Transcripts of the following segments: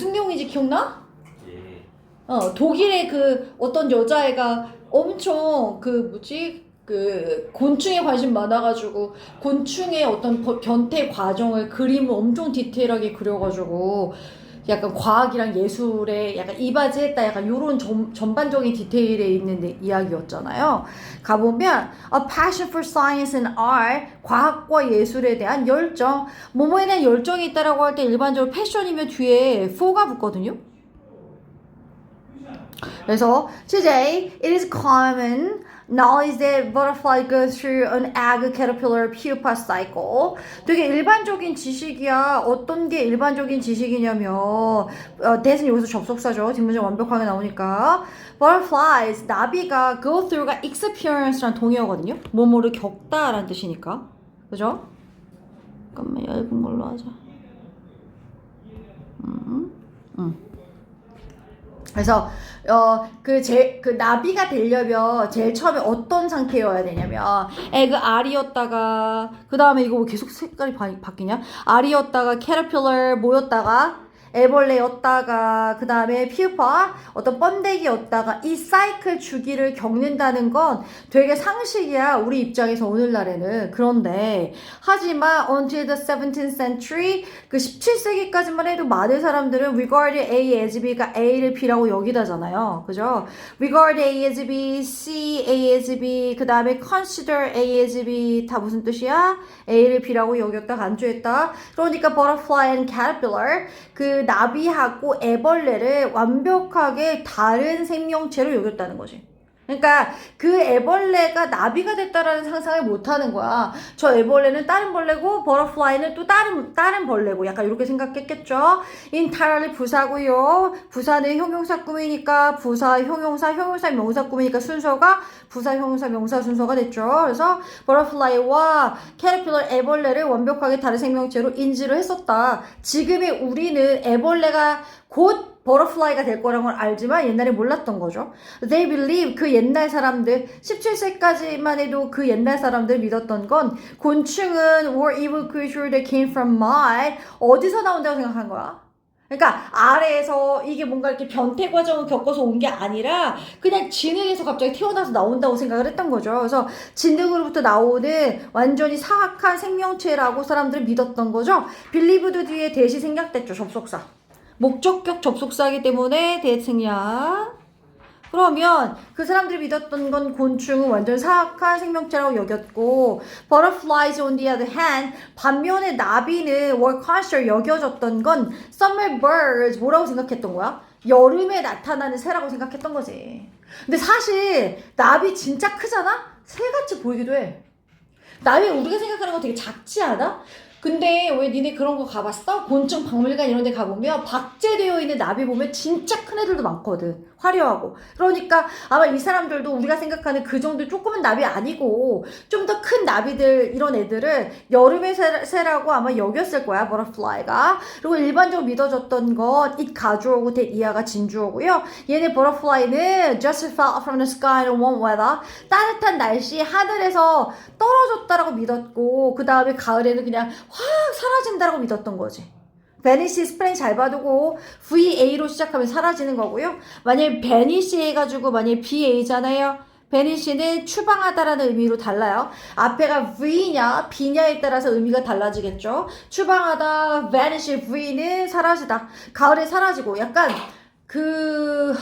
무슨 내용인지 기억나? 예. 독일의 그 어떤 여자애가 엄청 그 곤충에 관심 많아가지고 곤충의 어떤 변태 과정을 그림을 엄청 디테일하게 그려가지고 약간 과학이랑 예술에 약간 이바지했다 약간 요런 전반적인 디테일에 있는 이야기였잖아요. 가보면 A passion for science and art, 과학과 예술에 대한 열정, 뭐뭐에 대한 열정이 있다라고 할 때 일반적으로 패션이면 뒤에 for가 붙거든요. 그래서 today it is common knowledge that butterfly goes through an egg, caterpillar, pupa cycle. 되게 일반적인 지식이야. 어떤 게 일반적인 지식이냐면 that은 여기서 접속사죠. 뒷문장 완벽하게 나오니까 butterflies, 나비가 go through가 experience란 동의어거든요. 뭐뭐를 겪다라는 뜻이니까. 그죠? 잠깐만 얇은 걸로 하자. 그래서 그 나비가 되려면 제일 처음에 어떤 상태여야 되냐면 에그 알이었다가 그 다음에 이거 계속 색깔이 바뀌냐? 알이었다가 캐터필러 모였다가 애벌레였다가 그 다음에 퓨파 어떤 번데기였다가 이 사이클 주기를 겪는다는 건 되게 상식이야 우리 입장에서 오늘날에는. 그런데 하지만 until the 17th century 그 17세기까지만 해도 많은 사람들은 regard A as B가 A를 B라고 여기다잖아요. 그죠? regard A as B, see A as B 그 다음에 consider A as B 다 무슨 뜻이야? A를 B라고 여겼다 간주했다. 그러니까 butterfly and caterpillar 그 나비하고 애벌레를 완벽하게 다른 생명체로 여겼다는 거지. 그러니까 그 애벌레가 나비가 됐다라는 상상을 못하는 거야. 저 애벌레는 다른 벌레고 버터플라이는 또 다른 벌레고 약간 이렇게 생각했겠죠. entirely 부사고요. 부사는 형용사 꾸미니까 부사 형용사 명사 꾸미니까 순서가 부사 형용사 명사 순서가 됐죠. 그래서 버터플라이와 캐터필러 애벌레를 완벽하게 다른 생명체로 인지를 했었다. 지금의 우리는 애벌레가 곧 버터플라이가 될 거라는 걸 알지만 옛날에 몰랐던 거죠. They believe 그 옛날 사람들 17세까지만 해도 그 옛날 사람들 믿었던 건 곤충은 were evil creatures that came from mud 어디서 나온다고 생각한 거야? 그러니까 아래에서 이게 뭔가 이렇게 변태 과정을 겪어서 온 게 아니라 그냥 진흙에서 갑자기 태어나서 나온다고 생각을 했던 거죠. 그래서 진흙으로부터 나오는 완전히 사악한 생명체라고 사람들은 믿었던 거죠. believed 뒤에 대시 생략됐죠. 접속사. 목적격 접속사이기 때문에 대생략. 그러면 그 사람들이 믿었던 건 곤충은 완전 사악한 생명체라고 여겼고 butterflies on the other hand 반면에 나비는 were considered 여겨졌던 건 summer birds 뭐라고 생각했던 거야? 여름에 나타나는 새라고 생각했던 거지. 근데 사실 나비 진짜 크잖아? 새같이 보이기도 해. 나비 우리가 생각하는 거 되게 작지 않아? 근데 왜 니네 그런 거 가봤어? 곤충 박물관 이런 데 가보면 박제되어 있는 나비 보면 진짜 큰 애들도 많거든. 화려하고. 그러니까 아마 이 사람들도 우리가 생각하는 그 정도 조그만 나비 아니고 좀 더 큰 나비들 이런 애들을 여름의 새라고 아마 여겼을 거야. 버터플라이가. 그리고 일반적으로 믿어졌던 건 it 가주어고 that 이하가 진주어고요. 얘네 버터플라이는 just fell from the sky in warm weather. 따뜻한 날씨 하늘에서 떨어졌다라고 믿었고 그 다음에 가을에는 그냥 확 사라진다라고 믿었던 거지. 베니시 스펠링 잘 봐두고 VA로 시작하면 사라지는 거고요. 만약에 베니시 해가지고 만약에 BA잖아요. 베니시는 추방하다라는 의미로 달라요. 앞에가 V냐 B냐에 따라서 의미가 달라지겠죠. 추방하다, vanish, V는 사라지다. 가을에 사라지고 약간 그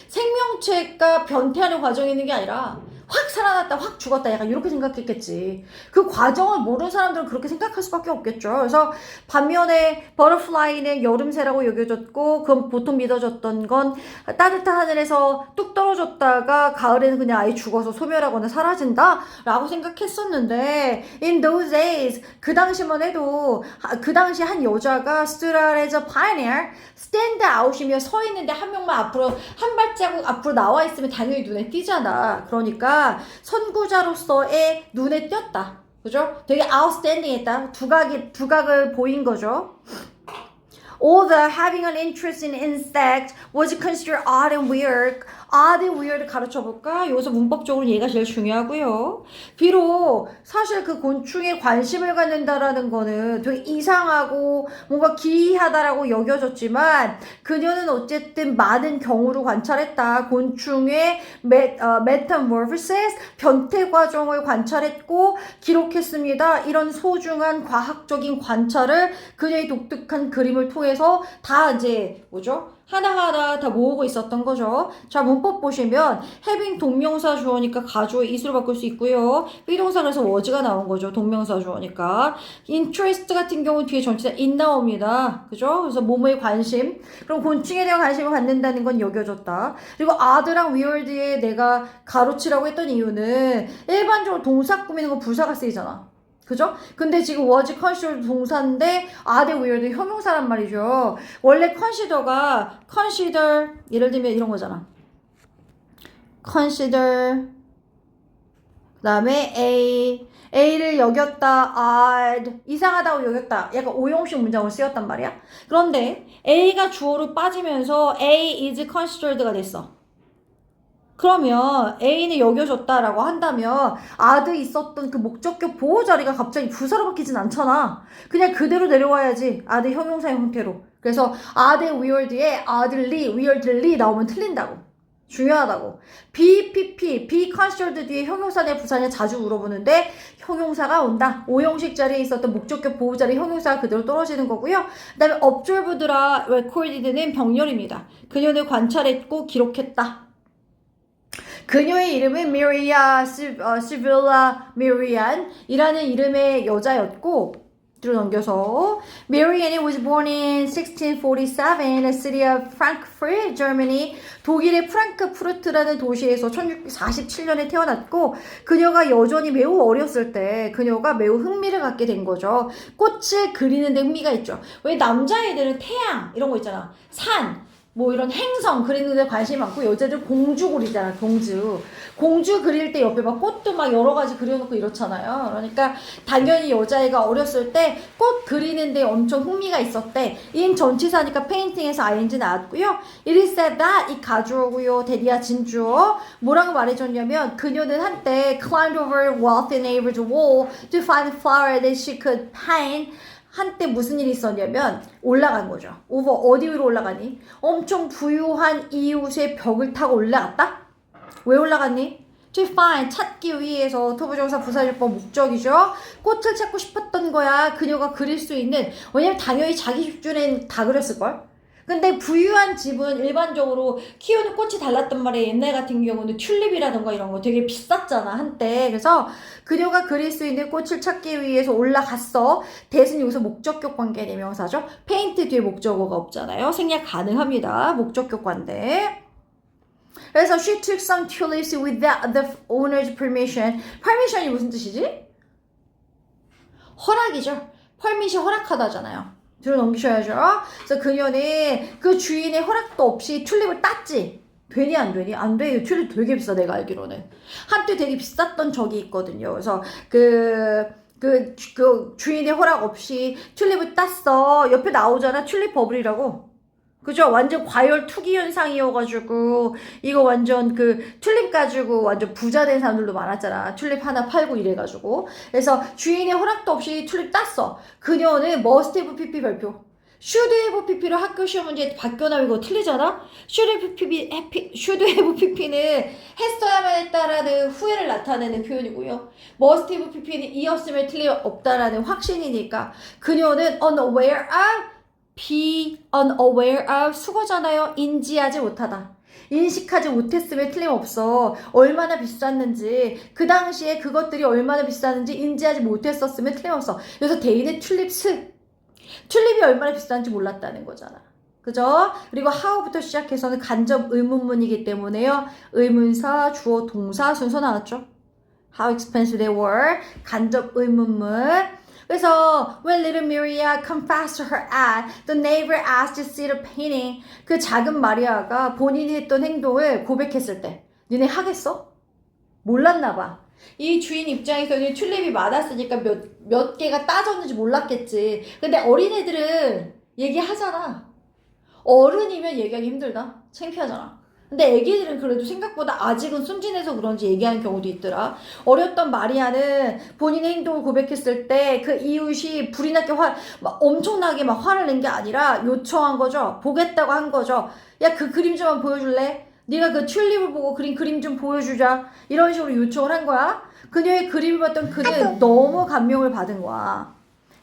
생명체가 변태하는 과정이 있는 게 아니라 확 살아났다 확 죽었다 약간 이렇게 생각했겠지. 그 과정을 모르는 사람들은 그렇게 생각할 수밖에 없겠죠. 그래서 반면에 버터플라이는 여름새라고 여겨졌고 그건 보통 믿어졌던 건 따뜻한 하늘에서 뚝 떨어졌다가 가을에는 그냥 아예 죽어서 소멸하거나 사라진다 라고 생각했었는데 in those days 그 당시만 해도 그 당시 한 여자가 stood out as a pioneer stand out이며 서 있는데 한 명만 앞으로 한 발자국 앞으로 나와 있으면 당연히 눈에 띄잖아. 그러니까 선구자로서의 눈에 띄었다. 그죠? 되게 outstanding 했다. 두각을 보인 거죠. Although having an interest in insects was considered odd and weird, are they weird 가르쳐볼까? 여기서 문법적으로 얘가 제일 중요하고요. 비록 사실 그 곤충에 관심을 갖는다라는 거는 되게 이상하고 뭔가 기이하다라고 여겨졌지만 그녀는 어쨌든 많은 경우를 관찰했다. 곤충의 메타모르시스 변태 과정을 관찰했고 기록했습니다. 이런 소중한 과학적인 관찰을 그녀의 독특한 그림을 통해서 다 이제 뭐죠? 하나하나 다 모으고 있었던 거죠. 자, 문법 보시면 having 동명사 주어니까 가주어 is로 바꿀 수 있고요. 비동사 그래서 was가 나온 거죠. 동명사 주어니까. interest 같은 경우는 뒤에 전치사 in 나옵니다. 그죠? 그래서 뭐뭐에 관심. 그럼 곤충에 대한 관심을 갖는다는 건 여겨졌다. 그리고 odd랑 weird에 내가 가로치라고 했던 이유는 일반적으로 동사 꾸미는 건 부사가 쓰이잖아. 그죠? 근데 지금 was considered 동사인데 are they weird 형용사란 말이죠. 원래 consider가 consider 예를 들면 이런 거잖아. consider 그 다음에 A를 여겼다 odd 이상하다고 여겼다 약간 오형식 문장으로 쓰였단 말이야. 그런데 A가 주어로 빠지면서 A is considered가 됐어. 그러면 A는 여겨졌다라고 한다면 아드 있었던 그 목적격 보호 자리가 갑자기 부사로 바뀌진 않잖아. 그냥 그대로 내려와야지. 아드 형용사의 형태로. 그래서 아드 weird에 oddly, weirdly 나오면 틀린다고. 중요하다고. be considered 뒤에 형용사냐 부사냐 자주 물어보는데 형용사가 온다. 오형식 자리에 있었던 목적격 보호 자리 형용사가 그대로 떨어지는 거고요. 그 다음에 observed라 recorded는 병렬입니다. 그녀를 관찰했고 기록했다. 그녀의 이름은 Maria Sibylla Marian 이라는 이름의 여자였고 뒤로 넘겨서 Marian was born in 1647 in the city of Frankfurt, Germany. 독일의 프랑크푸르트라는 도시에서 1647년에 태어났고 그녀가 여전히 매우 어렸을 때 그녀가 매우 흥미를 갖게 된 거죠. 꽃을 그리는 데 흥미가 있죠. 왜 남자애들은 태양 이런 거 있잖아. 산 뭐 이런 행성 그리는 데 관심이 많고 여자들 공주 그리잖아. 공주 그릴 때 옆에 막 꽃도 막 여러 가지 그려놓고 이렇잖아요. 그러니까 당연히 여자애가 어렸을 때 꽃 그리는 데 엄청 흥미가 있었대. in 전치사니까 페인팅에서 ing 나왔고요. It is said that 이 가주어고요. 대리야 진주어. 뭐라고 말해줬냐면 그녀는 한때 climbed over wealthy neighbor's wall to find a flower that she could paint. 한때 무슨 일이 있었냐면 올라간 거죠. over 어디 위로 올라가니? 엄청 부유한 이웃의 벽을 타고 올라갔다? 왜 올라갔니? to find 찾기 위해서 투부정사 부사일법 목적이죠. 꽃을 찾고 싶었던 거야. 그녀가 그릴 수 있는 왜냐면 당연히 자기 집주는 다 그렸을걸? 근데 부유한 집은 일반적으로 키우는 꽃이 달랐단 말이에요. 옛날 같은 경우는 튤립이라던가 이런 거 되게 비쌌잖아 한때. 그래서 그녀가 그릴 수 있는 꽃을 찾기 위해서 올라갔어. 대신 여기서 목적격 관계 대명사죠. 페인트 뒤에 목적어가 없잖아요. 생략 가능합니다. 목적격 관계. 그래서 she took some tulips without the owner's permission. permission이 무슨 뜻이지? 허락이죠. permission 허락하다잖아요. 뒤로 넘기셔야죠. 그래서 그녀는 그 주인의 허락도 없이 튤립을 땄지. 되니 안 되니? 안 돼. 튤립 되게 비싸 내가 알기로는. 한때 되게 비쌌던 적이 있거든요. 그래서 그 주인의 허락 없이 튤립을 땄어. 옆에 나오잖아. 튤립 버블이라고. 그죠? 완전 과열 투기 현상이어가지고 이거 완전 그 튤립 가지고 완전 부자 된 사람들도 많았잖아. 튤립 하나 팔고 이래가지고. 그래서 주인의 허락도 없이 튤립 땄어. 그녀는 must have pp 발표. should have pp로 학교 시험 문제 바뀌어나 이거 틀리잖아? should have pp는 했어야만 했다라는 후회를 나타내는 표현이고요. must have pp는 이었으면 틀림없다라는 확신이니까 그녀는 unaware of be unaware of 수거잖아요. 인지하지 못하다. 인식하지 못했으면 틀림없어. 얼마나 비쌌는지 그 당시에 그것들이 얼마나 비쌌는지 인지하지 못했었으면 틀림없어. 그래서 데이는 튤립이 얼마나 비싼지 몰랐다는 거잖아. 그죠? 그리고 how부터 시작해서는 간접 의문문이기 때문에요. 의문사, 주어, 동사 순서 나왔죠. How expensive they were. 간접 의문문. 그래서 when little Maria confessed to her aunt, the neighbor asked to see the painting. 그 작은 마리아가 본인이 했던 행동을 고백했을 때 니네 하겠어? 몰랐나 봐. 이 주인 입장에서는 튤립이 많았으니까 몇 개가 따졌는지 몰랐겠지. 근데 어린애들은 얘기하잖아. 어른이면 얘기하기 힘들다. 창피하잖아. 근데 애기들은 그래도 생각보다 아직은 순진해서 그런지 얘기하는 경우도 있더라. 어렸던 마리아는 본인의 행동을 고백했을 때 그 이웃이 불이 나게 막 엄청나게 막 화를 낸 게 아니라 요청한 거죠. 보겠다고 한 거죠. 야, 그 그림 좀 한번 보여줄래? 네가 그 튤립을 보고 그린 그림 좀 보여주자. 이런 식으로 요청을 한 거야. 그녀의 그림을 봤던 그는 너무 감명을 받은 거야.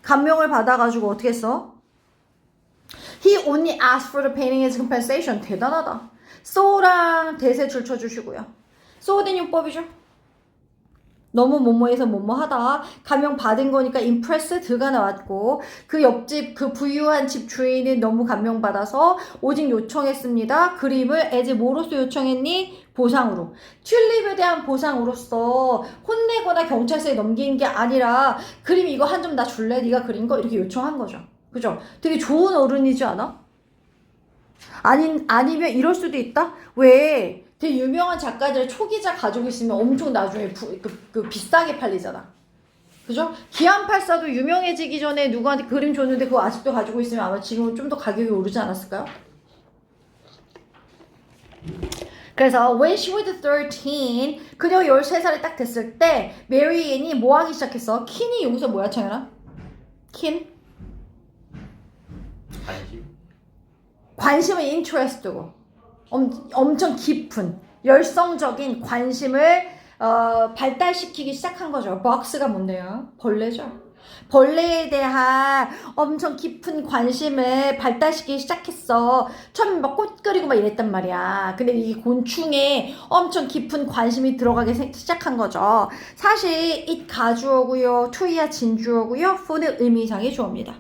감명을 받아가지고 어떻게 했어? He only asked for the painting as compensation. 대단하다. so랑 대세 줄쳐주시고요. so 된 용법이죠. 너무 뭐뭐해서 뭐뭐하다. 감명 받은 거니까 impress 드가 나왔고 그 옆집 그 부유한 집 주인은 너무 감명받아서 오직 요청했습니다. 그림을 as 뭐로서 요청했니? 보상으로. 튤립에 대한 보상으로서 혼내거나 경찰서에 넘긴 게 아니라 그림 이거 한 점 나 줄래? 네가 그린 거? 이렇게 요청한 거죠. 그죠? 되게 좋은 어른이지 않아? 아니면 이럴 수도 있다? 왜? 되게 유명한 작가들의 초기작 가지고 있으면 엄청 나중에 비싸게 팔리잖아. 그죠? 기안84도 유명해지기 전에 누구한테 그림 줬는데 그거 아직도 가지고 있으면 아마 지금은 좀 더 가격이 오르지 않았을까요? 그래서 when she was 13, 그녀 13살이 딱 됐을 때 메리앤이 뭐 하기 시작했어? 킨이 여기서 뭐야, 창현아? 킨? 관심은 interest고 엄청 깊은 열성적인 관심을 발달시키기 시작한 거죠. 박스가 뭔데요? 벌레죠. 벌레에 대한 엄청 깊은 관심을 발달시키기 시작했어. 처음에 막 꽃 그리고 막 이랬단 말이야. 근데 이 곤충에 엄청 깊은 관심이 들어가기 시작한 거죠. 사실 it 가주어고요, to야 진주어고요, for는 의미상의 주어입니다.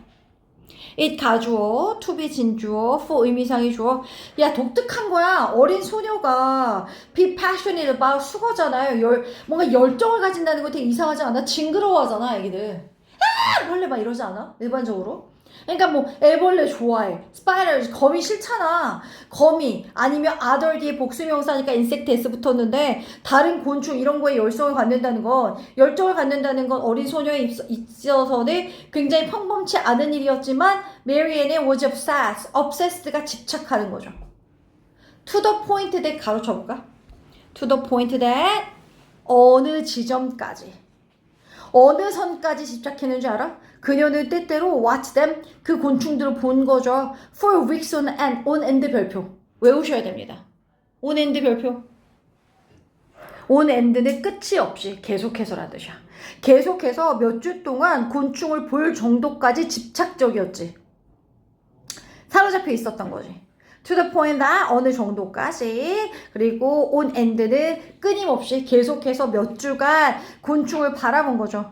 it 가주어, to be 진주어, for 의미상의 주어. 야, 독특한 거야. 어린 소녀가 be passionate about 수거잖아요. 뭔가 열정을 가진다는 거 되게 이상하지 않아? 징그러워하잖아, 애기들. 아! 벌레 막 이러지 않아? 일반적으로. 그러니까 뭐 애벌레 좋아해. 스파이더 거미 싫잖아. 거미 아니면 other 뒤에 복수명사니까 insect s 붙었는데 다른 곤충 이런 거에 열성을 갖는다는 건 열정을 갖는다는 건 어린 소녀에 있어서는 굉장히 평범치 않은 일이었지만 메리앤의 was obsessed가 집착하는 거죠. to the point that 가로쳐볼까? to the point that 어느 지점까지 어느 선까지 집착했는지 알아? 그녀는 때때로 watch them 그 곤충들을 본 거죠. for weeks on end 별표 외우셔야 됩니다. on end 별표 on end는 끝이 없이 계속해서라는 뜻이야. 계속해서 몇 주 동안 곤충을 볼 정도까지 집착적이었지. 사로잡혀 있었던 거지. to the point that 어느 정도까지 그리고 on end는 끊임없이 계속해서 몇 주간 곤충을 바라본 거죠.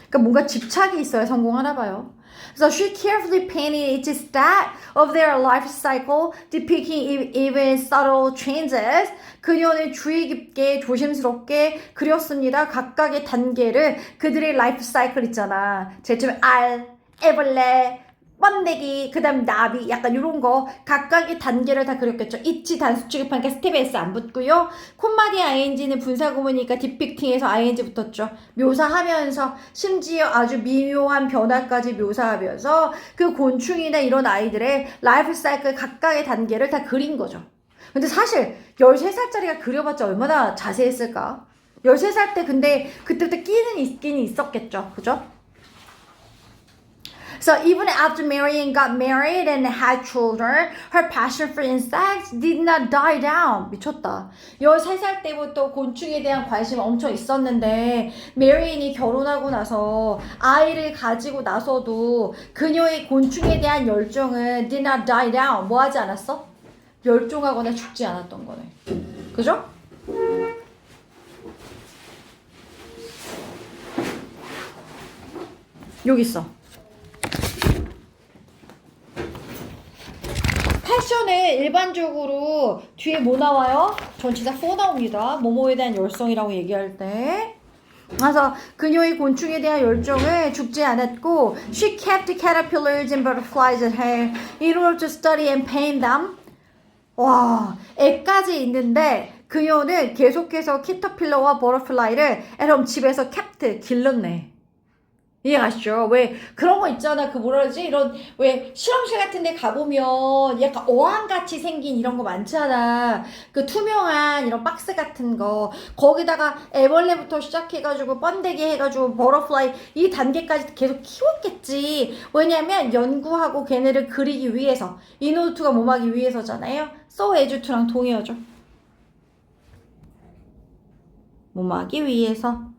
그러니까 뭔가 집착이 있어야 성공하나 봐요. So she carefully painted each step of their life cycle, depicting even subtle changes. 그녀는 주의 깊게 조심스럽게 그렸습니다. 각각의 단계를 그들의 라이프 사이클 있잖아. 제일 처음에 알, 애벌레, 번데기, 그 다음 나비 약간 이런 거 각각의 단계를 다 그렸겠죠. 있지 단수 취급하니까 스텝 S 안 붙고요. 콧마디 ing는 분사구문이니까 depicting에서 ing 붙었죠. 묘사하면서 심지어 아주 미묘한 변화까지 묘사하면서 그 곤충이나 이런 아이들의 라이프 사이클 각각의 단계를 다 그린 거죠. 근데 사실 13살짜리가 그려봤자 얼마나 자세했을까? 13살 때 근데 그때부터 끼는 있긴 있었겠죠. 그죠? So even after Marian got married and had children, her passion for insects did not die down. 미쳤다. 13살 때부터 곤충에 대한 관심이 엄청 있었는데 메리안이 결혼하고 나서 아이를 가지고 나서도 그녀의 곤충에 대한 열정은 did not die down. 뭐 하지 않았어? 멸종하거나 죽지 않았던 거네. 그죠? 여기 있어. 패션에 일반적으로 뒤에 뭐 나와요? 전치사 for 나옵니다. 뭐뭐에 대한 열성이라고 얘기할 때. 그래서 그녀의 곤충에 대한 열정은 죽지 않았고 she kept caterpillars and butterflies at home in order to study and paint them. 와, 애까지 있는데 그녀는 계속해서 캐터필러와 버터플라이를 at home 집에서 kept 길렀네. 이해가시죠? 왜 그런 거 있잖아. 그 뭐라 그러지? 이런 왜 실험실 같은 데 가보면 약간 어항같이 생긴 이런 거 많잖아. 그 투명한 이런 박스 같은 거 거기다가 애벌레부터 시작해가지고 번데기 해가지고 버터플라이 이 단계까지 계속 키웠겠지. 왜냐면 연구하고 걔네를 그리기 위해서 이노투가 몸하기 위해서잖아요. So as2랑 동의어죠. 몸하기 위해서.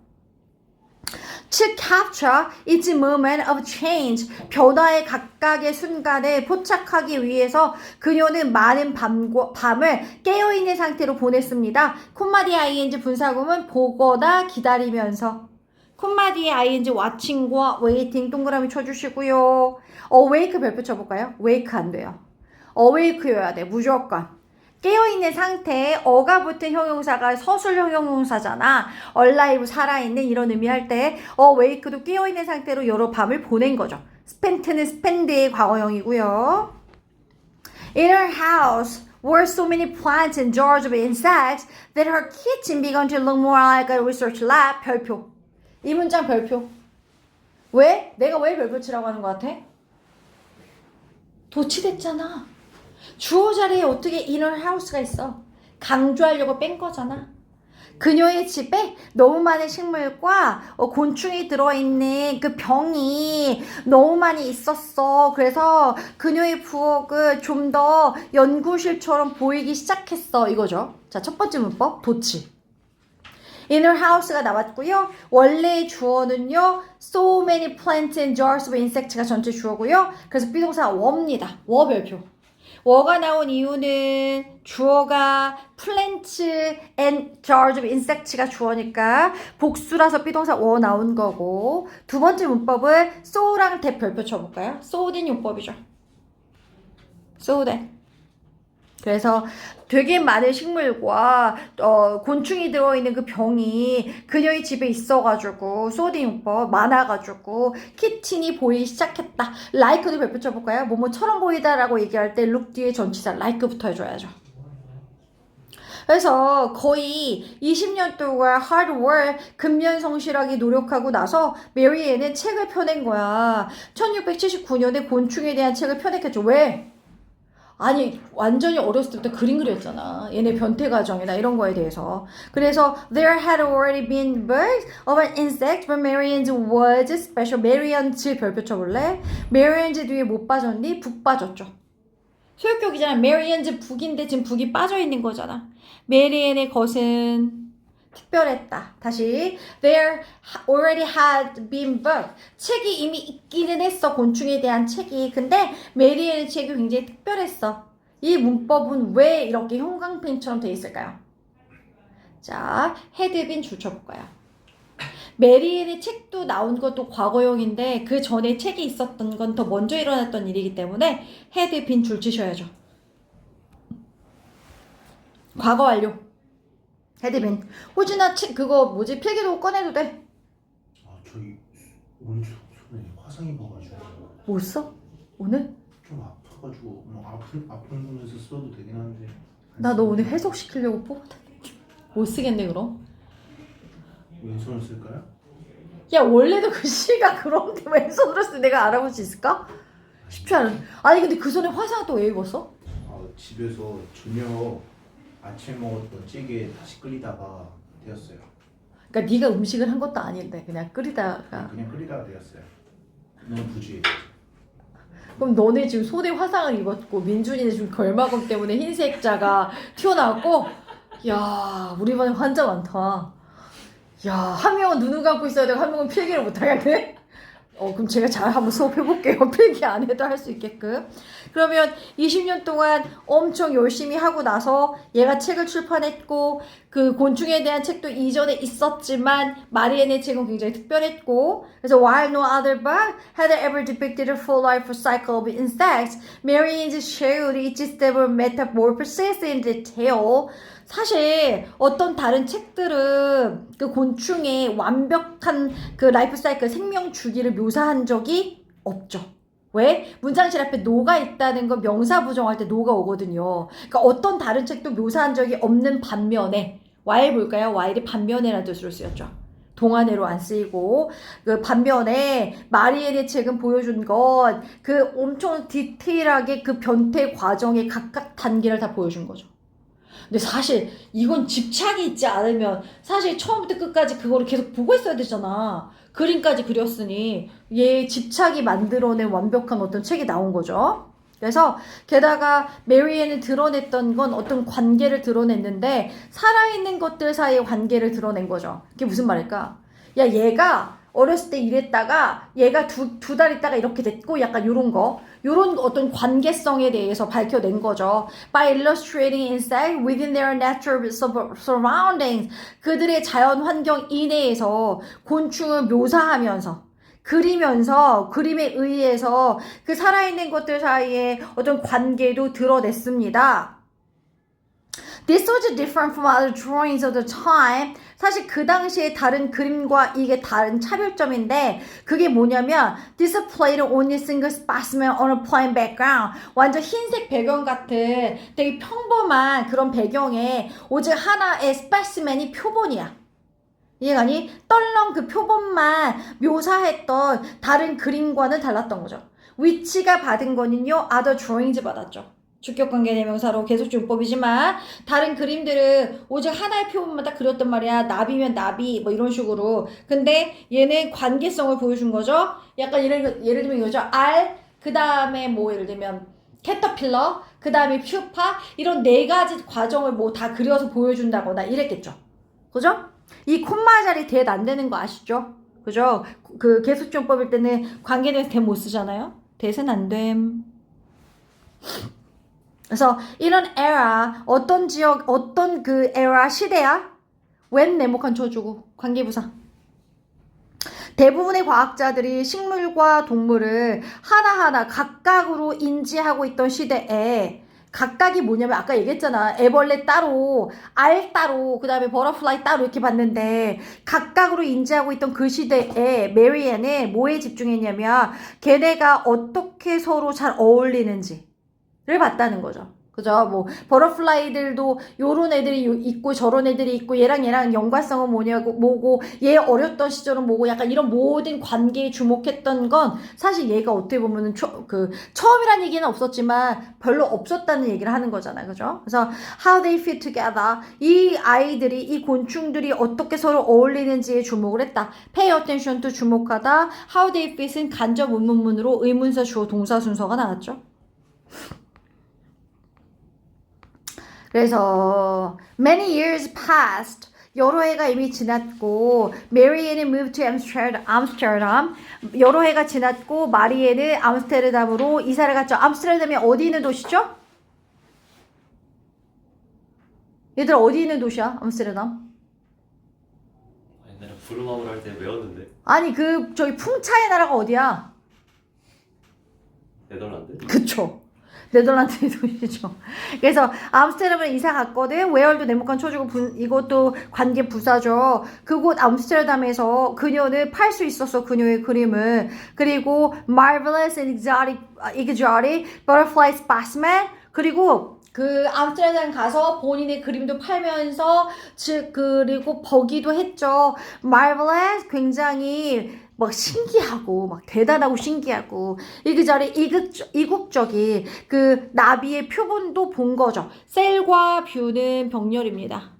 To capture each moment of change, 변화의 각각의 순간에 포착하기 위해서 그녀는 많은 밤을 깨어있는 상태로 보냈습니다. 콤마 뒤에 ing 분사구문 보거나 기다리면서. 콤마 뒤에 ing watching과 waiting 동그라미 쳐주시고요. awake 별표 쳐볼까요? wake 안 돼요. awake여야 돼. 무조건. 깨어있는 상태에 어가 붙은 형용사가 서술형 형용사잖아. alive 살아있는 이런 의미 할 때 awake도 깨어있는 상태로 여러 밤을 보낸 거죠. spent는 spend의 과거형이고요. In her house were so many plants and jars of insects that her kitchen began to look more like a research lab. 별표. 이 문장 별표. 왜? 내가 왜 별표 치라고 하는 것 같아? 도치됐잖아. 주어 자리에 어떻게 inner house가 있어? 강조하려고 뺀 거잖아. 그녀의 집에 너무 많은 식물과 곤충이 들어있는 그 병이 너무 많이 있었어. 그래서 그녀의 부엌을 좀 더 연구실처럼 보이기 시작했어. 이거죠. 자, 첫 번째 문법 도치. inner house가 나왔고요. 원래의 주어는요. so many plants and jars of insects가 전체 주어고요. 그래서 비동사 워입니다. 워 별표. 워가 나온 이유는 주어가 plants and jars of insects가 주어니까 복수라서 비동사 워 나온 거고 두 번째 문법은 so랑 that 별표 쳐볼까요? so that 용법이죠. so that. 그래서 되게 많은 식물과 곤충이 들어있는 그 병이 그녀의 집에 있어가지고 소디 용법 많아가지고 키친이 보이기 시작했다. like도 별표 쳐볼까요? 뭐뭐처럼 보이다라고 얘기할 때 look 뒤에 전치사 like부터 해줘야죠. 그래서 거의 20년 동안 hard work, 근면성실하게 노력하고 나서 메리앤은 책을 펴낸 거야. 1679년에 곤충에 대한 책을 펴냈겠죠. 왜? 아니 완전히 어렸을 때부터 그림 그렸잖아. 얘네 변태 가정이나 이런 거에 대해서. 그래서 there had already been birds of an insect but Marianne's was special. Marianne's 별표 쳐볼래? Marianne's 뒤에 못 빠졌니? 북 빠졌죠. 소유격이잖아. Marianne's 북인데 지금 북이 빠져있는 거잖아. 메리앤의 것은 특별했다. 다시 there already had been book. 책이 이미 있기는 했어. 곤충에 대한 책이. 근데 메리앤의 책이 굉장히 특별했어. 이 문법은 왜 이렇게 형광펜처럼 돼 있을까요? 자, had been 줄 쳐볼까요? 메리앤의 책도 나온 것도 과거형인데 그 전에 책이 있었던 건 더 먼저 일어났던 일이기 때문에 had been 줄 치셔야죠. 과거 완료. 헤드빈. 호준아 그거 뭐지 필기도 꺼내도 돼. 아 저기 오른쪽 손에 화상이 봐가지고 뭐 써? 오늘? 좀 아파가지고 뭐 아픈 손에서 써도 되긴 한데. 나 너 오늘 해석시키려고 뽑았다. 못 쓰겠네 그럼. 왼손을 쓸까요? 야 원래도 글씨가 그런데 왼손으로 쓰 내가 알아볼 수 있을까? 쉽지 않은. 아니 근데 그 손에 화상 또 왜 입었어? 아 집에서 저녁 아침에 먹었던 찌개 다시 끓이다가 되었어요. 그러니까 네가 음식을 한 것도 아닌데 그냥 끓이다가. 그냥 끓이다가 되었어요. 너무 부주의. 그럼 너네 지금 손에 화상을 입었고 민준이는 지금 결막염 때문에 흰색 자가 튀어나왔고 야 우리 반에 환자 많다. 야 한 명은 눈을 감고 있어야 되고 한 명은 필기를 못 하겠네. 그럼 제가 잘 한번 수업해볼게요. 필기 안 해도 할 수 있게끔. 그러면 20년 동안 엄청 열심히 하고 나서 얘가 책을 출판했고 그 곤충에 대한 책도 이전에 있었지만 마리앤의 책은 굉장히 특별했고 그래서 while no other book had ever depicted a full life cycle of insects, Marianne's showed each step of metamorphosis in detail. 사실 어떤 다른 책들은 그 곤충의 완벽한 그 라이프 사이클 생명 주기를 묘사한 적이 없죠. 왜? 문장실 앞에 no가 있다는 건 명사 부정할 때 no가 오거든요. 그러니까 어떤 다른 책도 묘사한 적이 없는 반면에 while 볼까요? while이 반면에라는 뜻으로 쓰였죠. 동안회로 안 쓰이고 그 반면에 마리엔의 책은 보여준 건 그 엄청 디테일하게 그 변태 과정의 각각 단계를 다 보여준 거죠. 근데 사실 이건 집착이 있지 않으면 사실 처음부터 끝까지 그거를 계속 보고 있어야 되잖아. 그림까지 그렸으니 얘 집착이 만들어낸 완벽한 어떤 책이 나온 거죠. 그래서 게다가 메리앤을 드러냈던 건 어떤 관계를 드러냈는데 살아있는 것들 사이의 관계를 드러낸 거죠. 그게 무슨 말일까? 야, 얘가 어렸을 때 이랬다가 얘가 두 달 있다가 이렇게 됐고 약간 요런 어떤 관계성에 대해서 밝혀낸 거죠. By illustrating insect within their natural surroundings. 그들의 자연 환경 이내에서 곤충을 묘사하면서 그리면서 그림에 의해서 그 살아있는 것들 사이에 어떤 관계도 드러냈습니다. This was different from other drawings of the time. 사실 그 당시에 다른 그림과 이게 다른 차별점인데 그게 뭐냐면 displayed only single specimen on a plain background. 완전 흰색 배경 같은 되게 평범한 그런 배경에 오직 하나의 스페시멘이 표본이야. 이해가니? 떨렁 그 표본만 묘사했던 다른 그림과는 달랐던 거죠. 위치가 받은 거는요, other drawings 받았죠. 주격관계 대명사로 계속용법이지만 다른 그림들은 오직 하나의 표본만 딱 그렸단 말이야. 나비면 나비 뭐 이런 식으로. 근데 얘는 관계성을 보여준 거죠. 약간 예를 들면 이거죠. 알, 그 다음에 뭐 예를 들면 캐터필러, 그 다음에 퓨파 이런 네 가지 과정을 뭐 다 그려서 보여준다거나 이랬겠죠. 그죠? 이 콤마 자리 대도 안 되는 거 아시죠? 그죠? 그 계속용법일 때는 관계대에서 대 못 쓰잖아요. 대는 안 됨. 그래서 이런 에라 어떤 지역 어떤 그 에라 시대야? when 네모칸 쳐주고 관계부사. 대부분의 과학자들이 식물과 동물을 하나하나 각각으로 인지하고 있던 시대에 각각이 뭐냐면 아까 얘기했잖아. 애벌레 따로, 알 따로, 그 다음에 버터플라이 따로 이렇게 봤는데 각각으로 인지하고 있던 그 시대에 메리앤은 뭐에 집중했냐면 걔네가 어떻게 서로 잘 어울리는지를 봤다는 거죠. 그죠? 뭐 버터플라이들도 요런 애들이 있고 저런 애들이 있고 얘랑 연관성은 뭐고 얘 어렸던 시절은 뭐고 약간 이런 모든 관계에 주목했던 건 사실 얘가 어떻게 보면은 처음이란 얘기는 없었지만 별로 없었다는 얘기를 하는 거잖아요. 그죠? 그래서 how they fit together 이 아이들이 이 곤충들이 어떻게 서로 어울리는지에 주목을 했다. pay attention to 주목하다. how they fit은 간접 의문문으로 의문사 주어 동사 순서가 나왔죠. 그래서 many years passed. 여러 해가 이미 지났고 메리앤은 moved to Amsterdam. 여러 해가 지났고 마리앤은 암스테르담으로 이사를 갔죠. 암스테르담이 어디 있는 도시죠? 얘들 어디 있는 도시야? 암스테르담? 옛날에 부루마블 할 때 외웠는데. 아니 저기 풍차의 나라가 어디야? 네덜란드? 그쵸. 네덜란드의 도시죠. 그래서 암스테르담에 이사 갔거든. 웨얼도 네모칸 쳐주고 이것도 관계 부사죠. 그곳 암스테르담에서 그녀는 팔 수 있었어. 그녀의 그림을. 그리고 marvelous and exotic butterfly specimen. 그리고 그 암스테르담 가서 본인의 그림도 팔면서 그리고 보기도 했죠. marvelous 굉장히 막 신기하고 막 대단하고 신기하고 이 자리에 이국적인 그 나비의 표본도 본 거죠. 셀과 뷰는 병렬입니다.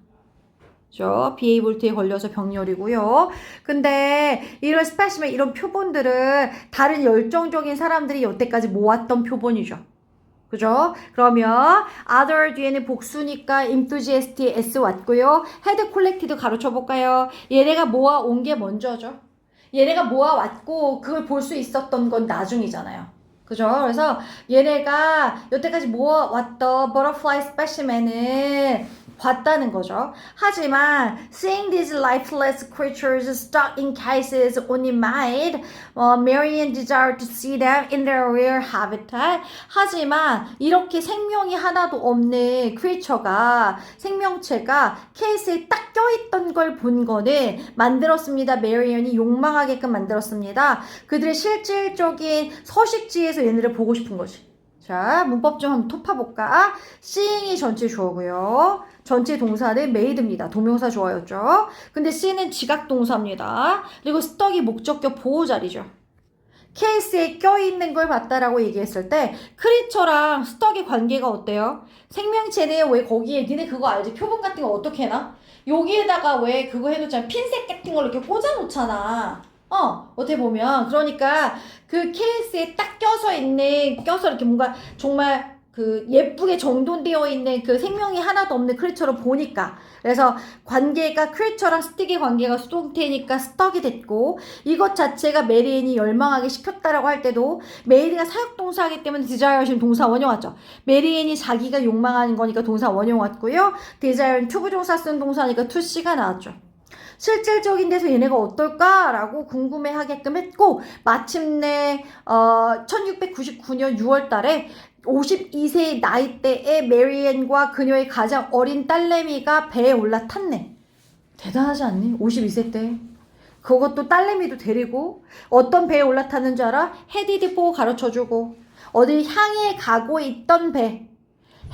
그죠? 비에이볼트에 걸려서 병렬이고요. 근데 이런 스페시멘 이런 표본들은 다른 열정적인 사람들이 여태까지 모았던 표본이죠. 그죠? 그러면 other 뒤에는 복수니까 enthusiast에 s 왔고요. had collected 가로쳐 볼까요? 얘네가 모아온 게 먼저죠. 얘네가 모아왔고 그걸 볼 수 있었던 건 나중이잖아요. 그죠? 그래서 얘네가 여태까지 모아왔던 butterfly specimen을 봤다는 거죠. 하지만 seeing these lifeless creatures stuck in cases only made Marian desire to see them in their real habitat. 하지만 이렇게 생명이 하나도 없는 creature가 생명체가 케이스에 딱 껴있던 걸 본 거는 만들었습니다. 메리언이 욕망하게끔 만들었습니다. 그들의 실질적인 서식지에서 얘네를 보고 싶은 거지. 자, 문법 좀 한번 톱파볼까? seeing이 전체 주어고요. 전체 동사는 made입니다. 동명사 주어였죠. 근데 see는 지각 동사입니다. 그리고 stuck이 목적격 보호자리죠. 케이스에 껴있는 걸 봤다라고 얘기했을 때 크리처랑 스톡의 관계가 어때요? 생명체는 왜 거기에 니네 그거 알지? 표본 같은 거 어떻게 해놔? 여기에다가 왜 그거 해놓잖아. 핀셋 같은 걸 이렇게 꽂아놓잖아. 어떻게 보면 그러니까 그 케이스에 딱 껴서 이렇게 뭔가 정말 그 예쁘게 정돈되어 있는 그 생명이 하나도 없는 크리처로 보니까 그래서 관계가 크리처랑 스틱의 관계가 수동태니까 스톡이 됐고 이것 자체가 메리앤이 열망하게 시켰다라고 할 때도 메리가 사역동사이기 때문에 desire는 동사 원형 왔죠. 메리앤이 자기가 욕망하는 거니까 동사 원형 왔고요. desire는 투부정사 쓴 동사니까 to C가 나왔죠. 실질적인 데서 얘네가 어떨까라고 궁금해하게끔 했고 마침내 1699년 6월 달에 52세의 나이대에 메리앤과 그녀의 가장 어린 딸내미가 배에 올라탔네. 대단하지 않니? 52세 때. 그것도 딸내미도 데리고 어떤 배에 올라탔는 줄 알아? 헤디드 포 가르쳐주고 어딜 향해 가고 있던 배.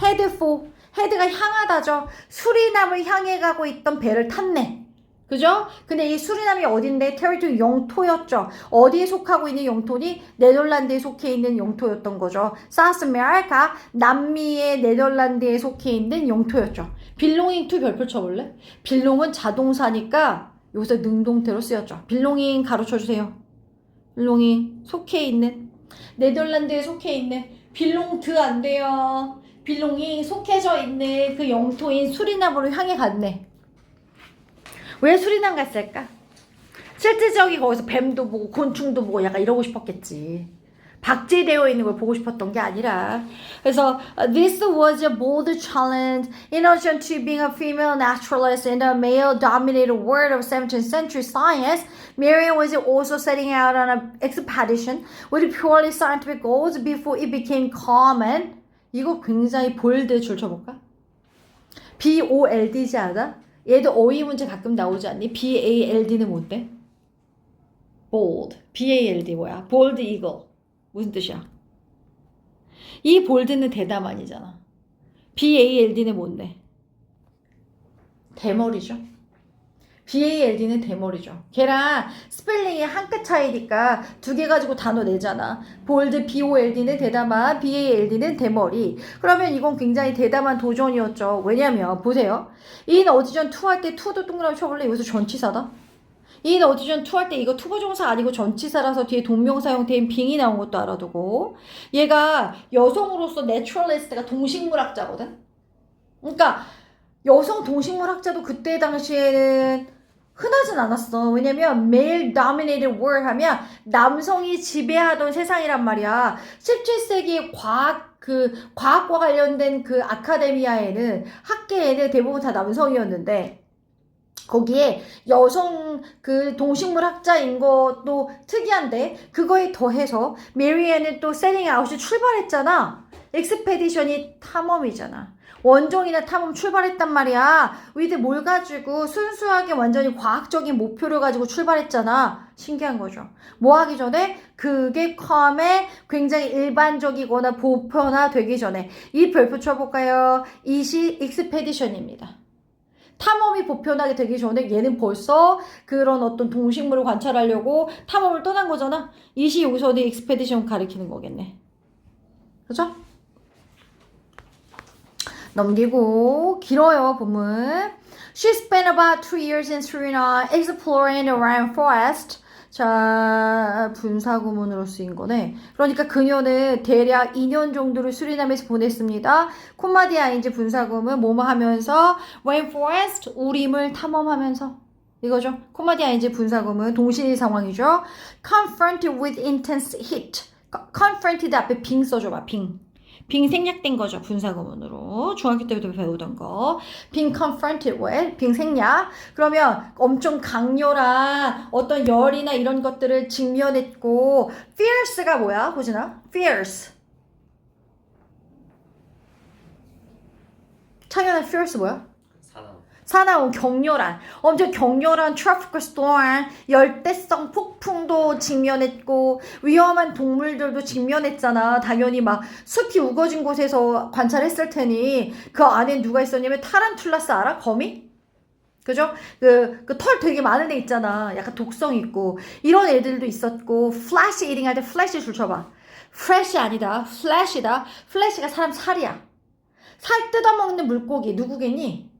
헤드 포. 헤드가 향하다죠. 수리남을 향해 가고 있던 배를 탔네. 그죠? 근데 이 수리남이 어딘데? 테리토리 영토였죠. 어디에 속하고 있는 영토니? 네덜란드에 속해 있는 영토였던 거죠. 사우스 아메리카, 남미의 네덜란드에 속해 있는 영토였죠. belonging to 별표 쳐볼래? belong은 자동사니까 여기서 능동태로 쓰였죠. belonging 가르쳐주세요. belonging 속해 있는 네덜란드에 속해 있는 belong to 안 돼요. belonging 속해져 있는 그 영토인 수리남으로 향해 갔네. 왜 수리남 갔을까? 실질적인 거기서 뱀도 보고 곤충도 보고 약간 이러고 싶었겠지. 박제되어 있는 걸 보고 싶었던 게 아니라. 그래서 this was a bold challenge in addition to being a female naturalist in the male-dominated world of 17th century science. Marian was also setting out on an expedition with purely scientific goals before it became common. 이거 굉장히 볼드 줄 쳐볼까? B-O-L-D지 않아? 얘도 어휘 문제 가끔 나오지 않니? B-A-L-D는 뭔데? bold. B-A-L-D 뭐야? bold eagle. 무슨 뜻이야? 이 볼드는 대담한이잖아. B-A-L-D는 뭔데? 대머리죠. B-A-L-D는 대머리죠. 걔랑 스펠링이 한 끗 차이니까 두 개 가지고 단어 내잖아. 볼드 B-O-L-D는 대담한, B-A-L-D는 대머리. 그러면 이건 굉장히 대담한 도전이었죠. 왜냐면 보세요. in 어디전 to 할 때 to도 동그라미 쳐볼래? 여기서 전치사다. in 어디전 to 할 때 이거 투부정사 아니고 전치사라서 뒤에 동명사 형태인 being이 나온 것도 알아두고 얘가 여성으로서 naturalist가 동식물학자거든. 그러니까 여성 동식물학자도 그때 당시에는 흔하진 않았어. 왜냐면 male dominated world 하면 남성이 지배하던 세상이란 말이야. 17세기 과학과 관련된 그 아카데미아에는 학계에는 대부분 다 남성이었는데 거기에 여성 그 동식물학자인 것도 특이한데 그거에 더해서 메리앤은 또 세팅 아웃이 출발했잖아. 익스페디션이 탐험이잖아. 원종이나 탐험 출발했단 말이야. 위드 뭘 가지고 순수하게 완전히 과학적인 목표를 가지고 출발했잖아. 신기한 거죠. 뭐 하기 전에? 그게 컴에 굉장히 일반적이거나 보편화되기 전에 이 별표 쳐볼까요? 이시 익스페디션입니다. 탐험이 보편하게 되기 전에 얘는 벌써 그런 어떤 동식물을 관찰하려고 탐험을 떠난 거잖아. 이시 여기서 내 익스페디션 가리키는 거겠네. 그죠? 넘기고 길어요 본문. She spent about 2 years in Suriname exploring the rainforest. 자, 분사구문으로 쓰인 거네. 그러니까 그녀는 대략 2년 정도를 수리남에서 보냈습니다. 콤마디 아인지 분사구문 뭐뭐 하면서 rainforest 우림을 탐험하면서 이거죠. 콤마디 아인지 분사구문 동시의 상황이죠. confronted with intense heat. confronted 앞에 빙 써줘봐. 빙 생략된 거죠. 분사구문으로. 중학교 때부터 배우던 거. being confronted with, 빙 생략. 그러면 엄청 강렬한 어떤 열이나 이런 것들을 직면했고 fierce가 뭐야? 호진아? fierce. 창현아 fierce 뭐야? 사나운 격렬한 엄청 격렬한 tropical storm 열대성 폭풍도 직면했고 위험한 동물들도 직면했잖아. 당연히 막 숲이 우거진 곳에서 관찰했을 테니 그 안에 누가 있었냐면 타란툴라스 알아? 거미? 그죠? 그 털 되게 많은 애 있잖아. 약간 독성 있고 이런 애들도 있었고 플래시 이팅 할 때 플래시 줄 쳐봐. 프레시 아니다. 플래시다. 플래시가 사람 살이야. 살 뜯어먹는 물고기 누구겠니?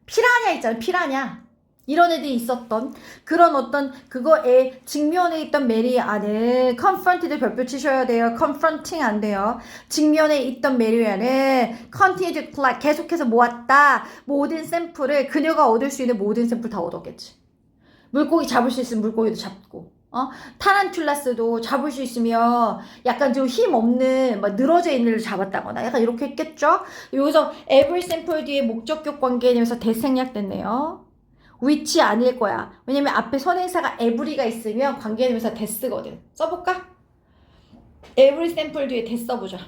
피라냐 있잖아. 피라냐. 이런 애들이 있었던 그런 어떤 그거에 직면에 있던 메리 안에 confronted 별표 치셔야 돼요. confronting 안 돼요. 직면에 있던 메리 안에 continue to collect 계속해서 모았다. 모든 샘플을 그녀가 얻을 수 있는 모든 샘플 다 얻었겠지. 물고기 잡을 수 있으면 물고기도 잡고 타란툴라스도 잡을 수 있으면 약간 좀 힘 없는 막 늘어져 있는 애를 잡았다거나 약간 이렇게 했겠죠. 여기서 every sample 뒤에 목적격 관계되면서 대생략됐네요. which 아닐 거야. 왜냐면 앞에 선행사가 every가 있으면 관계되면서 대쓰거든. 써볼까? every sample 뒤에 대 써보자.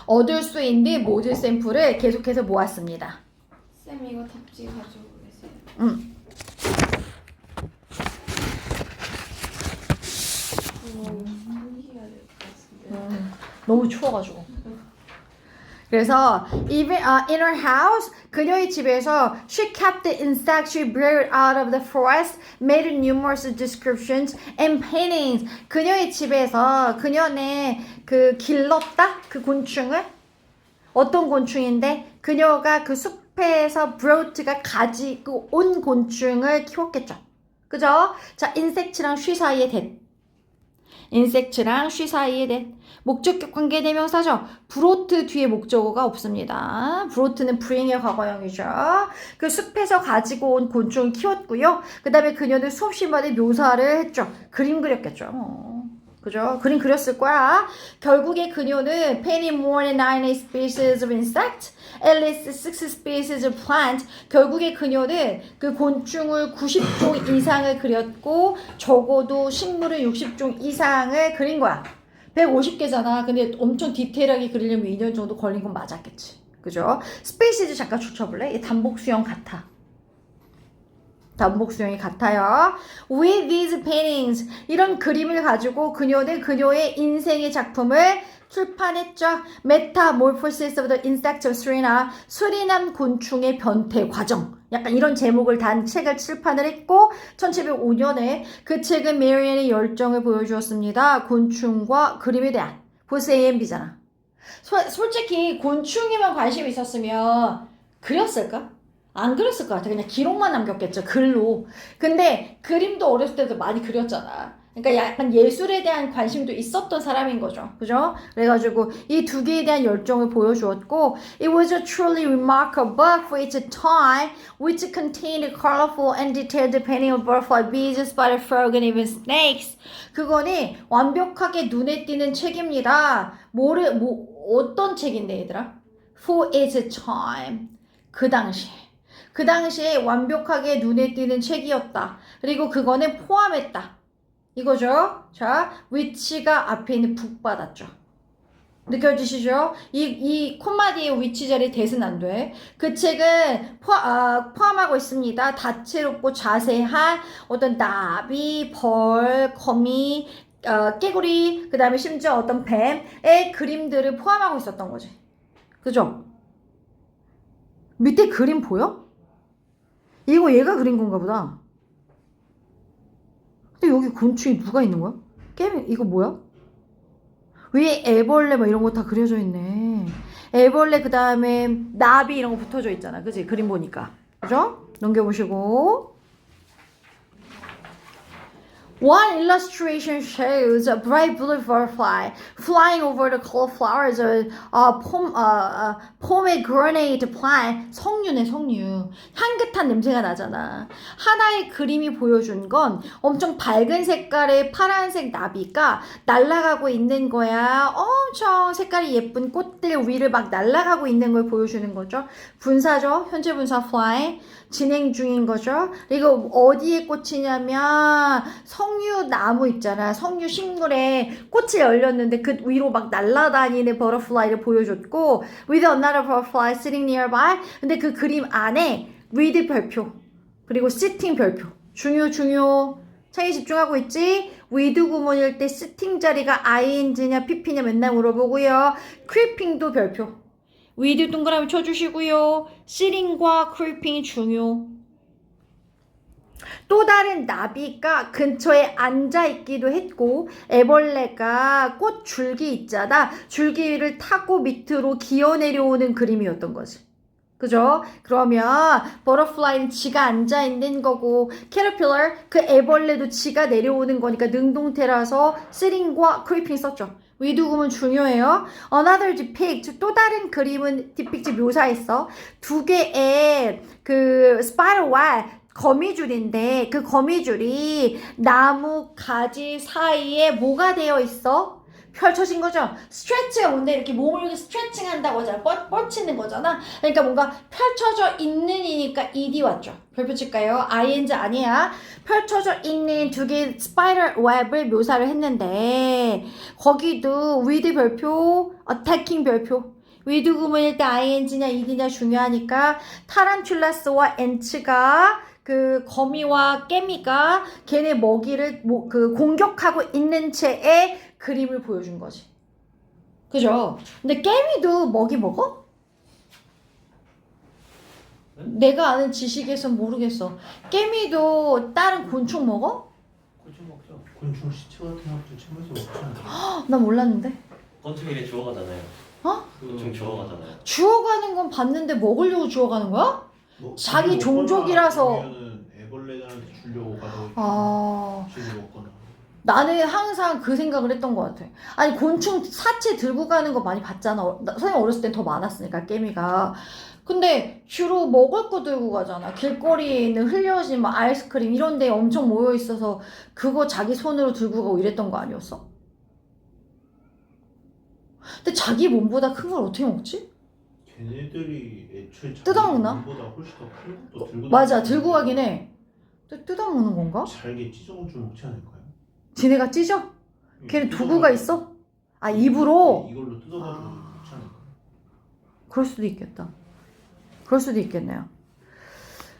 얻을 수 있는 모든 샘플을 계속해서 모았습니다. 쌤 이거 답지 가지고 계세요? 응. 포기해야 될 것 같은데. 너무 추워가지고. 그래서 even in her house 그녀의 집에서 she kept the insects she brought out of the forest, made numerous descriptions and paintings. 그녀의 집에서 그녀는 그 길렀다 그 곤충을 어떤 곤충인데 그녀가 그 숲에서 brought가 가지고 온 곤충을 키웠겠죠. 그죠? 자, 인섹트랑 쉬 사이에 된. 인섹트랑 쉬 사이에 된. 목적격 관계대명사죠. 브로트 뒤에 목적어가 없습니다. 브로트는 bring의 과거형이죠. 그 숲에서 가지고 온 곤충을 키웠고요. 그 다음에 그녀는 수없이 많은 묘사를 했죠. 그림 그렸겠죠. 그죠? 그림 그렸을 거야. 결국에 그녀는 painted more than 90 species of insect, at least 6 species of plant. 결국에 그녀는 그 곤충을 90종 이상을 그렸고 적어도 식물을 60종 이상을 그린 거야. 150개잖아. 근데 엄청 디테일하게 그리려면 2년 정도 걸린 건 맞았겠지. 그죠? 스페이시즈 잠깐 줄쳐볼래? 단복 수영 같아. 단복 수영이 같아요. With these paintings, 이런 그림을 가지고 그녀는 그녀의 인생의 작품을 출판했죠. Metamorphosis of the Insect of Suriname, 수리남 곤충의 변태 과정. 약간 이런 제목을 단 책을 출판을 했고 1705년에 그 책은 메리안의 열정을 보여주었습니다. 곤충과 그림에 대한. 벌써 AMB잖아. 솔직히 곤충에만 관심이 있었으면 그렸을까? 안 그렸을 것 같아. 그냥 기록만 남겼겠죠. 글로. 근데 그림도 어렸을 때도 많이 그렸잖아. 그러니까 약간 예술에 대한 관심도 있었던 사람인 거죠. 그죠? 그래가지고 이 두 개에 대한 열정을 보여주었고 It was a truly remarkable book for its time which contained colorful and detailed painting of butterfly, bees, spider, frog, and even snakes. 그거는 완벽하게 눈에 띄는 책입니다. 어떤 책인데 얘들아? For its time. 그 당시에 완벽하게 눈에 띄는 책이었다. 그리고 그거는 포함했다. 이거죠. 자, which가 앞에 있는 북받았죠. 느껴지시죠? 이 콤마 뒤에 which 자리에 대는 안 돼. 그 책은 포함하고 있습니다. 다채롭고 자세한 어떤 나비, 벌, 거미, 깨구리, 그 다음에 심지어 어떤 뱀의 그림들을 포함하고 있었던 거지. 그죠? 밑에 그림 보여? 이거 얘가 그린 건가 보다. 근데 여기 곤충이 누가 있는 거야? 이거 뭐야? 위에 애벌레 막 이런 거 다 그려져 있네. 애벌레 그 다음에 나비 이런 거 붙어져 있잖아. 그치? 그림 보니까. 그죠? 넘겨보시고. One illustration shows a bright blue butterfly flying over the cauliflowers of pomegranate plant. 석류네, 석류. 향긋한 냄새가 나잖아. 하나의 그림이 보여준 건 엄청 밝은 색깔의 파란색 나비가 날아가고 있는 거야. 엄청 색깔이 예쁜 꽃들 위를 막 날아가고 있는 걸 보여주는 거죠. 분사죠. 현재 분사 fly. 진행 중인 거죠. 그리고 어디에 꽂히냐면 석류 나무 있잖아. 석류 식물에 꽃이 열렸는데 그 위로 막 날아다니는 버터플라이를 보여줬고 with another butterfly sitting nearby. 근데 그 그림 안에 with 별표 그리고 sitting 별표. 중요. 창이 집중하고 있지? with 구문일 때 sitting 자리가 ing냐 pp냐 맨날 물어보고요. creeping도 별표. with 동그라미 쳐주시고요. sitting과 creeping 중요. 또 다른 나비가 근처에 앉아있기도 했고 애벌레가 꽃 줄기 있잖아. 줄기를 타고 밑으로 기어 내려오는 그림이었던 거지. 그죠? 그러면 버터플라이는 지가 앉아있는 거고 캐터필러 그 애벌레도 지가 내려오는 거니까 능동태라서 sitting과 creeping 썼죠. 위두금은 중요해요. Another depict 또 다른 그림은 depict 묘사했어. 두 개의 그 spider web 거미줄인데 그 거미줄이 나무 가지 사이에 뭐가 되어 있어? 펼쳐진 거죠. 스트레칭 오는데 이렇게 몸을 이렇게 스트레칭 한다고 하잖아. 뻗치는 거잖아. 그러니까 뭔가 펼쳐져 있는이니까 ed 왔죠. 별표 칠까요? ing 아니야. 펼쳐져 있는 두 개의 스파이더 웹을 묘사를 했는데 거기도 with 별표, attacking 별표. with 구문일 때 ing냐 ed냐 중요하니까 타란툴라스와 엔츠가 그 거미와 깨미가 걔네 먹이를 그 공격하고 있는 채의 그림을 보여준 거지. 그죠? 근데 깨미도 먹이 먹어? 내가 아는 지식에선 모르겠어. 깨미도 다른 곤충 먹어? 곤충 먹죠. 곤충 시체 같은 것도 채무에서 먹잖아요. 나 몰랐는데. 곤충이네 주워가잖아요. 어? 곤충 주워가잖아요. 주워가는 건 봤는데 먹으려고 주워가는 거야? 뭐, 자기 종족이라서. 그러면은 애벌레들한테 주려고 가다가 아. 집에 먹거나. 나는 항상 그 생각을 했던 것 같아. 아니 곤충 사체 들고 가는 거 많이 봤잖아. 선생님 어렸을 땐 더 많았으니까 깨미가. 근데 주로 먹을 거 들고 가잖아. 길거리에 있는 흘려진 막 아이스크림 이런 데 엄청 모여 있어서 그거 자기 손으로 들고 가고 이랬던 거 아니었어? 근데 자기 몸보다 큰 걸 어떻게 먹지? 걔네들이 애초에 뜯어먹나? 보다 훨씬 더 큰 것도 들고 맞아, 다니는데 들고 가긴 해. 뜯어먹는 건가? 잘게 찢어가지고 먹지 않을까요? 지네가 찢어? 걔는 도구가 있어? 아, 입으로? 이걸로 뜯어가지고 먹지 않을까요? 그럴 수도 있겠다. 그럴 수도 있겠네요.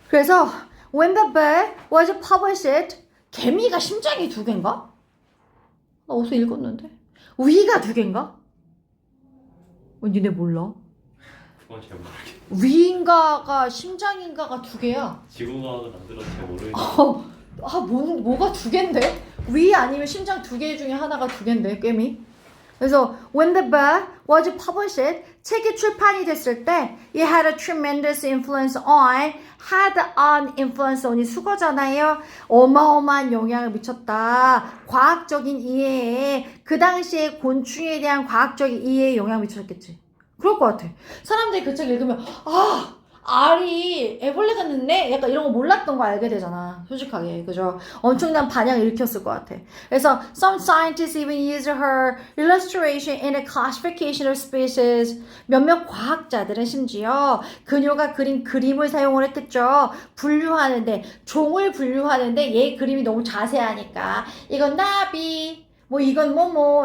그래서 when the bird was published, 개미가 심장이 두 개인가? 나 어디서 읽었는데. 위가 두 개인가? 니네 몰라? 그건 잘 모르겠어. 위인가가 심장인가가 두 개야. 지구과학을 만들어서 잘 모르겠는데. 뭐가 두 개인데? 위 아니면 심장 두 개 중에 하나가 두 개인데, 꿰미. 그래서 when the book was published, 책이 출판이 됐을 때 it had a tremendous influence on, had an influence on이 수거잖아요. 어마어마한 영향을 미쳤다. 과학적인 이해에, 그 당시에 곤충에 대한 과학적인 이해에 영향을 미쳤겠지. 그럴 것 같아. 사람들이 그 책 읽으면 알이 애벌레가 늦네? 약간 이런 거 몰랐던 거 알게 되잖아. 솔직하게. 그죠? 엄청난 반향을 일으켰을 것 같아. 그래서 some scientists even used her illustration in a classification of species. 몇몇 과학자들은 심지어 그녀가 그린 그림을 사용을 했겠죠. 분류하는데, 종을 분류하는데 얘 그림이 너무 자세하니까 이건 나비, 뭐 이건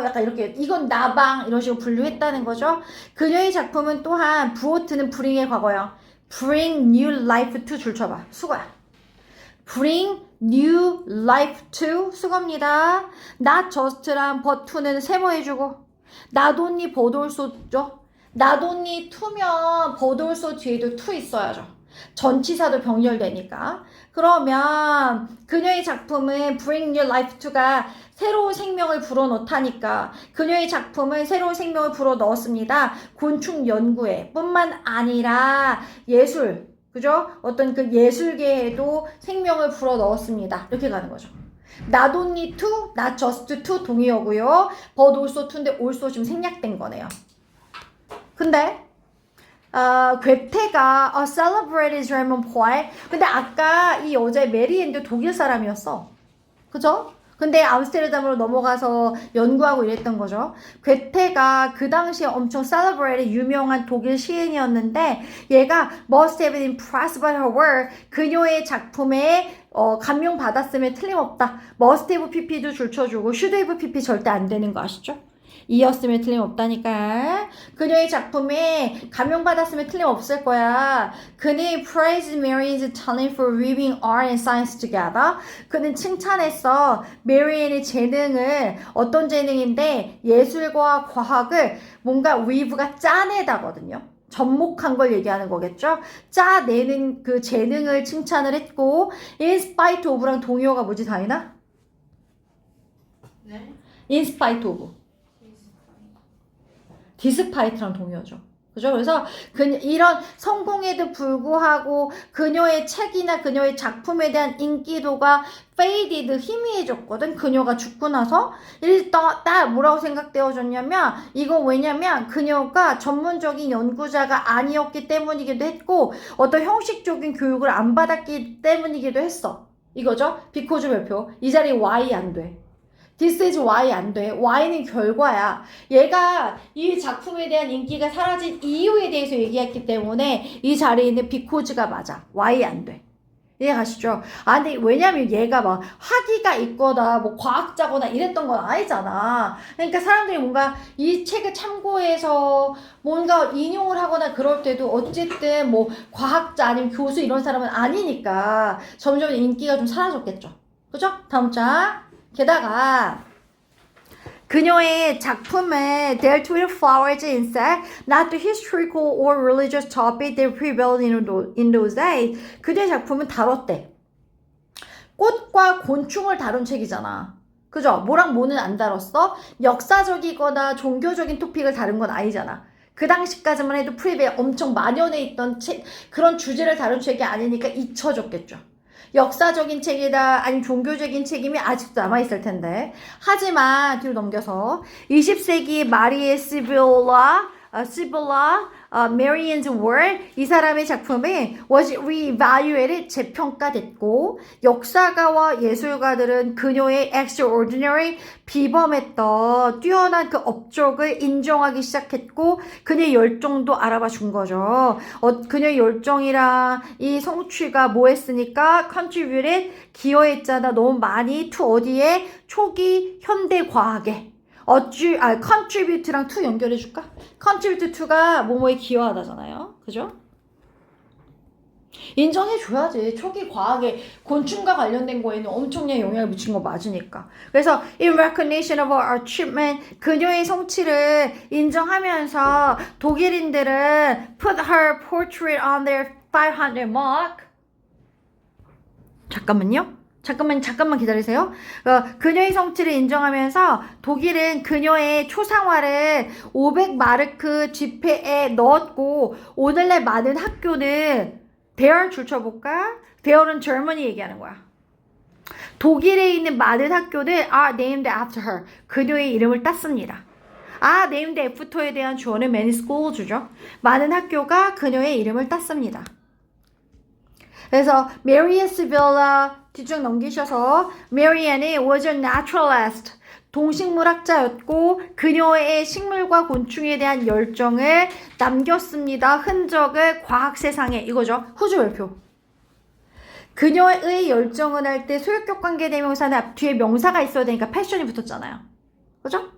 약간 이렇게 이건 나방 이런 식으로 분류했다는 거죠. 그녀의 작품은 또한 부호트는 브링의 과거형 bring new life to 줄 쳐봐. 수거야. bring new life to 수거입니다. not just랑 but to는 세모해주고 not only but also죠. not only to면 but also 뒤에도 to 있어야죠. 전치사도 병렬되니까. 그러면 그녀의 작품은 bring new life to가 새로운 생명을 불어넣다니까 그녀의 작품은 새로운 생명을 불어넣었습니다. 곤충 연구에 뿐만 아니라 예술, 그죠? 어떤 그 예술계에도 생명을 불어넣었습니다. 이렇게 가는 거죠. not only to, not just to 동의어고요. but also to인데 also 지금 생략된 거네요. 근데 괴테가 a celebrated German poet. 근데 아까 이 여자의 메리앤도 독일 사람이었어. 그죠? 근데 암스테르담으로 넘어가서 연구하고 이랬던 거죠. 괴테가 그 당시에 엄청 celebrated 유명한 독일 시인이었는데 얘가 must have been impressed by her work. 그녀의 작품에 감명 받았으면 틀림없다. must have pp도 줄쳐주고 should have pp 절대 안 되는 거 아시죠? 이었으면 틀림없다니까. 그녀의 작품에 감명받았으면 틀림없을 거야. 그는 praised Marian's talent for weaving art and science together. 그는 칭찬했어. 메리앤의 재능을. 어떤 재능인데 예술과 과학을 뭔가 weave가 짜내다거든요. 접목한 걸 얘기하는 거겠죠. 짜내는 그 재능을 칭찬을 했고 in spite of랑 동의어가 뭐지 다이나? 네? in spite of. 디스파이트랑 동의어죠. 그죠? 그래서 이런 성공에도 불구하고 그녀의 책이나 그녀의 작품에 대한 인기도가 faded, 희미해졌거든. 그녀가 죽고 나서 일단 뭐라고 생각되어졌냐면 이거 왜냐면 그녀가 전문적인 연구자가 아니었기 때문이기도 했고 어떤 형식적인 교육을 안 받았기 때문이기도 했어. 이거죠? because 별표. 이 자리에 why 안 돼. This is why 안 돼. Why는 결과야. 얘가 이 작품에 대한 인기가 사라진 이유에 대해서 얘기했기 때문에 이 자리에 있는 because가 맞아. Why 안 돼. 이해가시죠? 아, 근데 왜냐면 얘가 막 학위가 있거나 뭐 과학자거나 이랬던 건 아니잖아. 그러니까 사람들이 뭔가 이 책을 참고해서 뭔가 인용을 하거나 그럴 때도 어쨌든 뭐 과학자 아니면 교수 이런 사람은 아니니까 점점 인기가 좀 사라졌겠죠. 그죠? 다음 장. 게다가 그녀의 작품에 dealt with flowers and insects, not the historical or religious topic that prevailed in those days. 그녀의 작품은 다뤘대. 꽃과 곤충을 다룬 책이잖아. 그죠? 뭐랑 뭐는 안 다뤘어? 역사적이거나 종교적인 토픽을 다룬 건 아니잖아. 그 당시까지만 해도 프리베 엄청 만연해 있던 책, 그런 주제를 다룬 책이 아니니까 잊혀졌겠죠. 역사적인 책이다 아니면 종교적인 책임이 아직도 남아있을 텐데 하지만 뒤로 넘겨서 20세기 마리에 시빌라 Marian's work 이 사람의 작품이 was reevaluated 재평가됐고 역사가와 예술가들은 그녀의 extraordinary 비범했던 뛰어난 그 업적을 인정하기 시작했고 그녀의 열정도 알아봐 준 거죠. 그녀의 열정이랑 이 성취가 뭐 했으니까 contributed 기여했잖아 너무 많이 to 어디에 초기 현대 과학에 contribute랑 to 연결해줄까? contribute to가 뭐뭐에 기여하다잖아요. 그죠? 인정해줘야지. 초기 과학에 곤충과 관련된 거에는 엄청난 영향을 미친 거 맞으니까. 그래서 in recognition of her achievement 그녀의 성취를 인정하면서 독일인들은 put her portrait on their 500 mark. 잠깐만 기다리세요. 그녀의 성취를 인정하면서 독일은 그녀의 초상화를 500마르크 지폐에 넣었고 오늘날 많은 학교는 대열 줄쳐볼까? 대열은 Germany 얘기하는 거야. 독일에 있는 많은 학교는 are named after her. 그녀의 이름을 땄습니다. named after에 대한 주어는 many schools죠. 많은 학교가 그녀의 이름을 땄습니다. 그래서 Maria Sibylla 뒤쪽 넘기셔서 Marianne was a naturalist. 동식물학자였고 그녀의 식물과 곤충에 대한 열정을 남겼습니다. 흔적을 과학 세상에 이거죠. 후주 별표. 그녀의 열정을 할 때 소유격 관계 대명사는 앞 뒤에 명사가 있어야 되니까 패션이 붙었잖아요. 그죠?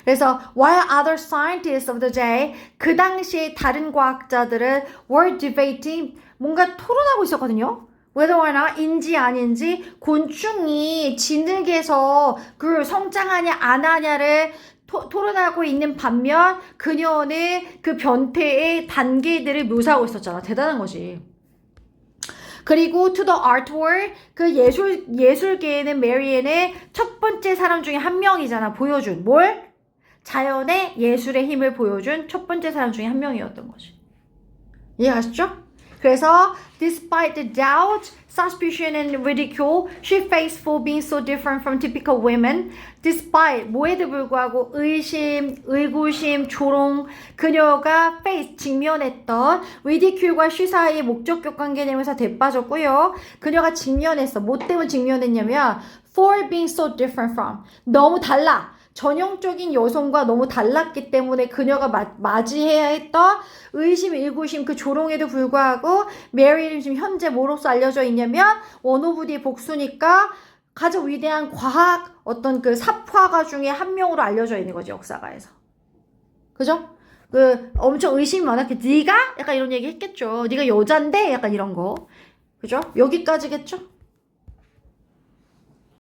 그래서 while other scientists of the day 그 당시에 다른 과학자들은 were debating 뭔가 토론하고 있었거든요. whether or not 인지 아닌지 곤충이 진흙에서 그 성장하냐 안 하냐를 토론하고 있는 반면 그녀는 그 변태의 단계들을 묘사하고 있었잖아. 대단한 거지. 그리고 to the artwork 그 예술계에는 메리앤의 첫 번째 사람 중에 한 명이잖아. 보여준 뭘? 자연의 예술의 힘을 보여준 첫 번째 사람 중에 한 명이었던 거지. 이해가시죠? 그래서 despite the doubt, suspicion and ridicule she faced for being so different from typical women. despite 뭐에도 불구하고 의심, 의구심, 조롱 그녀가 face 직면했던 ridicule과 she 사이의 목적격 관계 내면서 대빠졌고요. 그녀가 직면했어. 뭐 때문에 직면했냐면 for being so different from 너무 달라. 전형적인 여성과 너무 달랐기 때문에 그녀가 맞이해야 했던 의심, 일구심, 그 조롱에도 불구하고 메리는 지금 현재 뭐로서 알려져 있냐면 원 오브 디 복수니까 가장 위대한 과학 어떤 그 삽화가 중에 한 명으로 알려져 있는 거지, 역사가에서. 그죠? 그 엄청 의심이 많았겠 네가? 약간 이런 얘기 했겠죠. 네가 여잔데? 약간 이런 거. 그죠? 여기까지겠죠?